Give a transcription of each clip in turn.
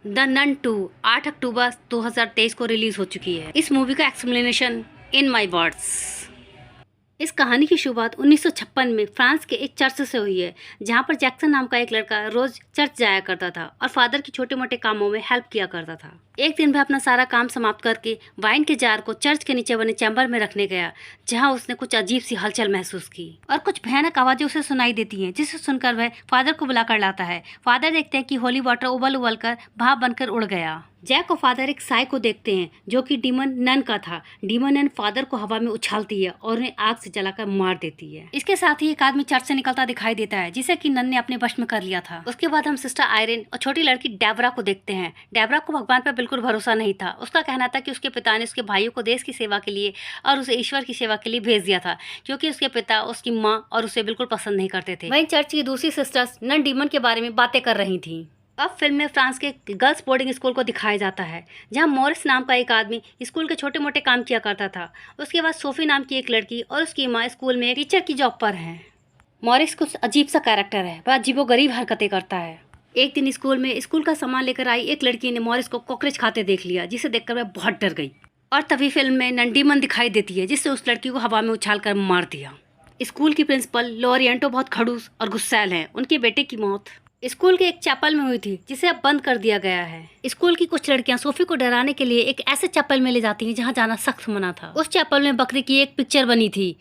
The none 2 8 अक्टूबर 2023 को release हो चुकी है। इस मूवी का एक्सप्लेनेशन इन माय वर्ड्स। इस कहानी की शुरुआत 1956 में फ्रांस के एक चर्च से हुई है, जहां पर जैक्सन नाम का एक लड़का रोज चर्च जाया करता था और फादर के छोटे मोटे कामों में हेल्प किया करता था। एक दिन वह अपना सारा काम समाप्त करके वाइन के जार को चर्च के नीचे बने चैम्बर में रखने गया, जहां उसने कुछ अजीब सी हलचल महसूस की और कुछ भयानक आवाजें उसे सुनाई देती हैं, जिसे सुनकर वह फादर को बुलाकर लाता है। फादर देखते हैं कि होली वाटर उबल उबल कर भाप बनकर उड़ गया। जैक और फादर एक साय को देखते हैं जो कि डीमन नन का था। डीमन नन फादर को हवा में उछालती है और उन्हें आग से जलाकर मार देती है। इसके साथ ही एक आदमी चर्च से निकलता दिखाई देता है, जिसे कि नन ने अपने वश में कर लिया था। उसके बाद हम सिस्टर आयरन और छोटी लड़की डेबरा को देखते हैं। डेबरा को भगवान पर बिल्कुल भरोसा नहीं था। उसका कहना था कि उसके पिता ने उसके भाइयों को देश की सेवा के लिए और उसे ईश्वर की सेवा के लिए भेज दिया था, क्योंकि उसके पिता, उसकी माँ और उसे बिल्कुल पसंद नहीं करते थे। वहीं चर्च की दूसरी सिस्टर्स नन डीमन के बारे में बातें कर रही थी। अब फिल्म में फ्रांस के गर्ल्स बोर्डिंग स्कूल को दिखाया जाता है, जहां मॉरिस नाम का एक आदमी स्कूल के छोटे मोटे काम किया करता था। उसके बाद सोफी नाम की एक लड़की और उसकी माँ स्कूल में टीचर की जॉब पर है। मॉरिस कुछ अजीब सा कैरेक्टर है, वह अजीबोगरीब हरकतें करता है। एक दिन स्कूल में स्कूल का सामान लेकर आई एक लड़की ने मॉरिस को कॉकरोच खाते देख लिया, जिसे देखकर वह बहुत डर गई और तभी फिल्म में नन डीमन दिखाई देती है, जिससे उस लड़की को हवा में उछाल कर मार दिया। स्कूल की प्रिंसिपल लॉरिएंटो बहुत खड़ूस और गुस्सैल है। उनके बेटे की मौत स्कूल के एक चैपल में हुई थी, जिसे अब बंद कर दिया गया है। स्कूल की कुछ लड़कियां सोफी को डराने के लिए एक ऐसे चैपल में ले जाती हैं जहां जाना सख्त मना था। उस चैपल में बकरी की एक पिक्चर बनी थी।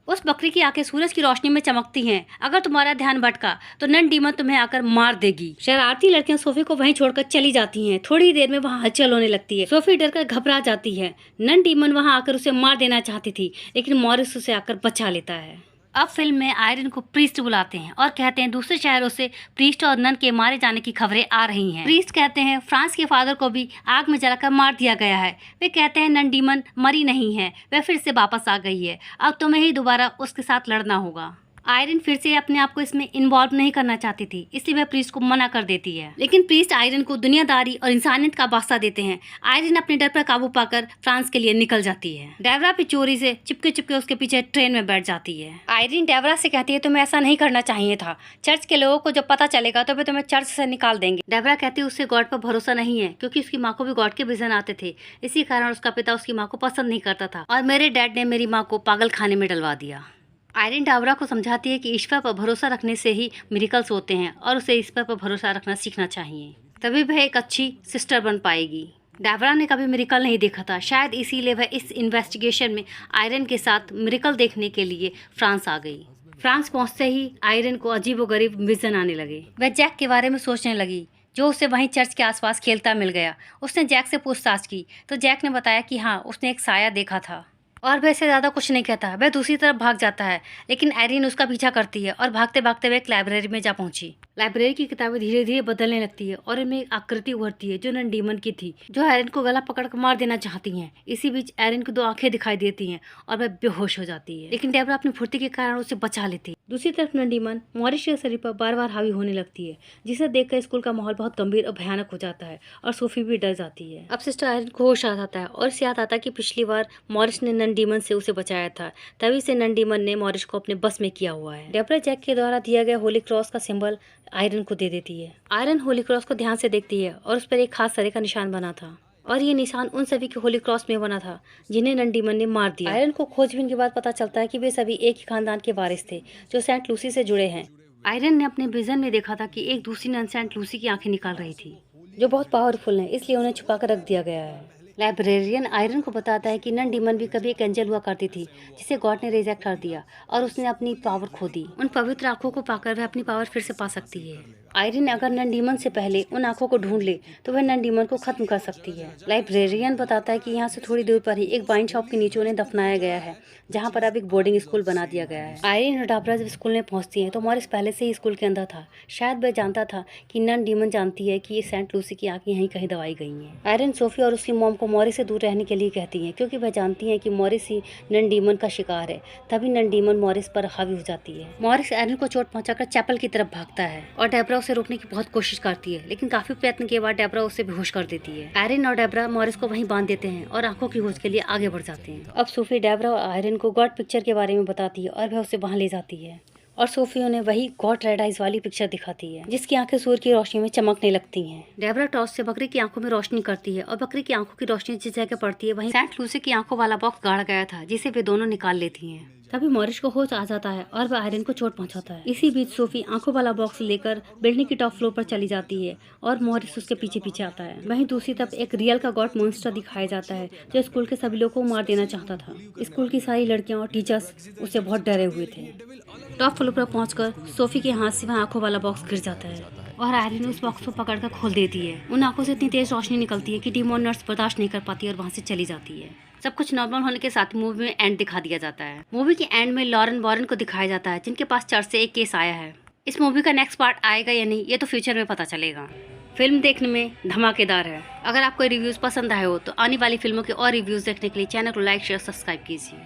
उस बकरी की आंखें सूरज की रोशनी में चमकती हैं। अगर तुम्हारा ध्यान भटका तो नन डीमन तुम्हें आकर मार देगी। शरारती लड़कियां सोफी को वहीं छोड़कर चली जाती हैं। थोड़ी देर में वहां हलचल होने लगती है। सोफी डरकर घबरा जाती है। नन डीमन वहां आकर उसे मार देना चाहती थी, लेकिन मॉरिस उसे आकर बचा लेता है। अब फिल्म में आयरन को प्रीस्ट बुलाते हैं और कहते हैं दूसरे शहरों से प्रीस्ट और नन के मारे जाने की खबरें आ रही हैं। प्रीस्ट कहते हैं फ्रांस के फादर को भी आग में जलाकर मार दिया गया है। वे कहते हैं नन डीमन मरी नहीं है, वह फिर से वापस आ गई है। अब तुम्हें ही दोबारा उसके साथ लड़ना होगा। आयरन फिर से अपने आप को इसमें इन्वॉल्व नहीं करना चाहती थी, इसलिए वह प्रीस्ट को मना कर देती है। लेकिन प्रीस्ट आयरन को दुनियादारी और इंसानियत का वास्ता देते हैं। आयरन अपने डर पर काबू पाकर फ्रांस के लिए निकल जाती है। डेबरा भी चोरी से चिपके चिपके उसके पीछे ट्रेन में बैठ जाती है। आयरन डेबरा से कहती है तुम्हें ऐसा नहीं करना चाहिए था। चर्च के लोगों को जब पता चलेगा तो वे तुम्हें चर्च से निकाल देंगे। डेबरा कहती है उससे गॉड पर भरोसा नहीं है, क्योंकि उसकी माँ को भी गॉड के विजन आते थे। इसी कारण उसका पिता उसकी माँ को पसंद नहीं करता था और मेरे डैड ने मेरी माँ को पागल खाने में डलवा दिया। आयरन डेबरा को समझाती है कि ईश्वर पर भरोसा रखने से ही मिरेकल्स होते हैं और उसे ईश्वर पर भरोसा रखना सीखना चाहिए, तभी वह एक अच्छी सिस्टर बन पाएगी। डेबरा ने कभी मिरेकल नहीं देखा था, शायद इसीलिए वह इस इन्वेस्टिगेशन में आयरन के साथ मिरेकल देखने के लिए फ्रांस आ गई। फ्रांस पहुंचते ही आयरन को अजीबोगरीब विजन आने लगे। वह जैक के बारे में सोचने लगी, जो उसे वहीं चर्च के आसपास खेलता मिल गया। उसने जैक से पूछताछ की तो जैक ने बताया कि हाँ, उसने एक साया देखा था और वह इससे ज़्यादा कुछ नहीं कहता। वह दूसरी तरफ भाग जाता है, लेकिन आयरन उसका पीछा करती है और भागते भागते वह एक लाइब्रेरी में जा पहुंची। लाइब्रेरी की किताबें धीरे धीरे बदलने लगती है और इनमें एक आकृति उभरती है जो नन डीमन की थी, जो आयरन को गला पकड़कर मार देना चाहती हैं। इसी बीच आयरन को दो आंखें दिखाई देती हैं और वह बेहोश हो जाती है, लेकिन डेबरा अपनी फुर्ती के कारण उसे बचा लेती है। दूसरी तरफ नन डीमन मॉरिस के शरीर पर बार बार हावी होने लगती है, जिसे देखकर स्कूल का माहौल बहुत गंभीर और भयानक हो जाता है और सोफी भी डर जाती है। अब सिस्टर आयरन को होश आ जाता है और इसे याद आता है कि पिछली बार मॉरिस ने नन डीमन से उसे बचाया था, तभी से नन डीमन ने मॉरिस को अपने बस में किया हुआ है। डेबरा जैक के द्वारा दिया गया होली क्रॉस का सिंबल आयरन को दे देती है। आयरन होली क्रॉस को ध्यान से देखती है और उस पर एक खास तरह का निशान बना था और ये निशान उन सभी के होली क्रॉस में बना था जिन्हें नन डीमन ने मार दिया। आयरन को खोजबीन के बाद पता चलता है कि वे सभी एक ही खानदान के वारिस थे जो सेंट लूसी से जुड़े हैं। आयरन ने अपने विजन में देखा था कि एक दूसरी नन सेंट लूसी की आंखें निकाल रही थी, जो बहुत पावरफुल है, इसलिए उन्हें छुपा कर रख दिया गया है। लाइब्रेरियन आयरन को बताता है कि नन डीमन भी कभी एक एंजल हुआ करती थी, जिसे गॉड ने रिजेक्ट कर दिया और उसने अपनी पावर खो दी। उन पवित्र आंखों को पाकर वह अपनी पावर फिर से पा सकती है। आयरन अगर नन डीमन से पहले उन आंखों को ढूंढ ले तो वह नन डीमन को खत्म कर सकती है। लाइब्रेरियन बताता है कि यहाँ से थोड़ी दूर पर ही एक वाइन शॉप के नीचे उन्हें दफनाया गया है, जहाँ पर अब एक बोर्डिंग स्कूल बना दिया गया है। आयरन और डेबरा जब स्कूल में पहुंचती है तो मॉरिस पहले से ही स्कूल के अंदर था। शायद वह जानता था कि नन डीमन जानती है कि ये सेंट लूसी की आंखें यहीं कहीं दवाई गई हैं। आयरन सोफी और उसकी मॉम को मॉरिस से दूर रहने के लिए कहती हैं, क्योंकि वह जानती है कि मॉरिस ही नन डीमन का शिकार है। तभी नन डीमन मॉरिस पर हावी हो जाती है। मॉरिस आयरन को चोट पहुंचाकर चैपल की तरफ भागता है और डेबरा उसे रोकने की बहुत कोशिश करती है, लेकिन काफी प्रयत्न के बाद डेबरा उसे बेहोश कर देती है। आयरन और डेबरा मॉरिस को वहीं बांध देते हैं और आंखों की खोज के लिए आगे बढ़ जाते हैं। अब सोफी डेबरा और आयरन को गॉड पिक्चर के बारे में बताती है और वह उसे वहां ले जाती है और सोफी उन्हें वही गॉड रेड आइज वाली पिक्चर दिखाती है जिसकी आंखें सूर्य की रोशनी में चमकने लगती हैं। डेबरा टॉस से बकरी की आंखों में रोशनी करती है और बकरी की आंखों की रोशनी जिस जगह पड़ती है वहीं सेंट लूसी की आंखों वाला बॉक्स गाड़ा गया था जिसे वे दोनों निकाल लेती हैं। तभी मॉरिस को होश आ जाता है और वह आयरन को चोट पहुंचाता है। इसी बीच सोफी आंखों वाला बॉक्स लेकर बिल्डिंग की टॉप फ्लोर पर चली जाती है और मॉरिस उसके पीछे पीछे आता है। वहीं दूसरी तरफ एक रियल का गॉड मॉन्स्टर दिखाया जाता है जो स्कूल के सभी लोगों को मार देना चाहता था। स्कूल की सारी लड़कियां और टीचर्स उससे बहुत डरे हुए थे। टॉप फ्लोर पर पहुंचकर सोफी के हाथ से वह आंखों वाला बॉक्स गिर जाता है और आयरन उस बॉक्स को पकड़कर खोल देती है। उन आंखों से इतनी तेज रोशनी निकलती है कि डीमॉन नर्स बर्दाश्त नहीं कर पाती और वहां से चली जाती है। सब कुछ नॉर्मल होने के साथ मूवी में एंड दिखा दिया जाता है। मूवी के एंड में लॉरेन वॉरेन को दिखाया जाता है जिनके पास चर्च से एक केस आया है। इस मूवी का नेक्स्ट पार्ट आएगा या नहीं ये तो फ्यूचर में पता चलेगा। फिल्म देखने में धमाकेदार है। अगर आपको रिव्यूज पसंद आए हो तो आने वाली फिल्मों के और रिव्यूज देखने के लिए चैनल को लाइक शेयर सब्सक्राइब कीजिए।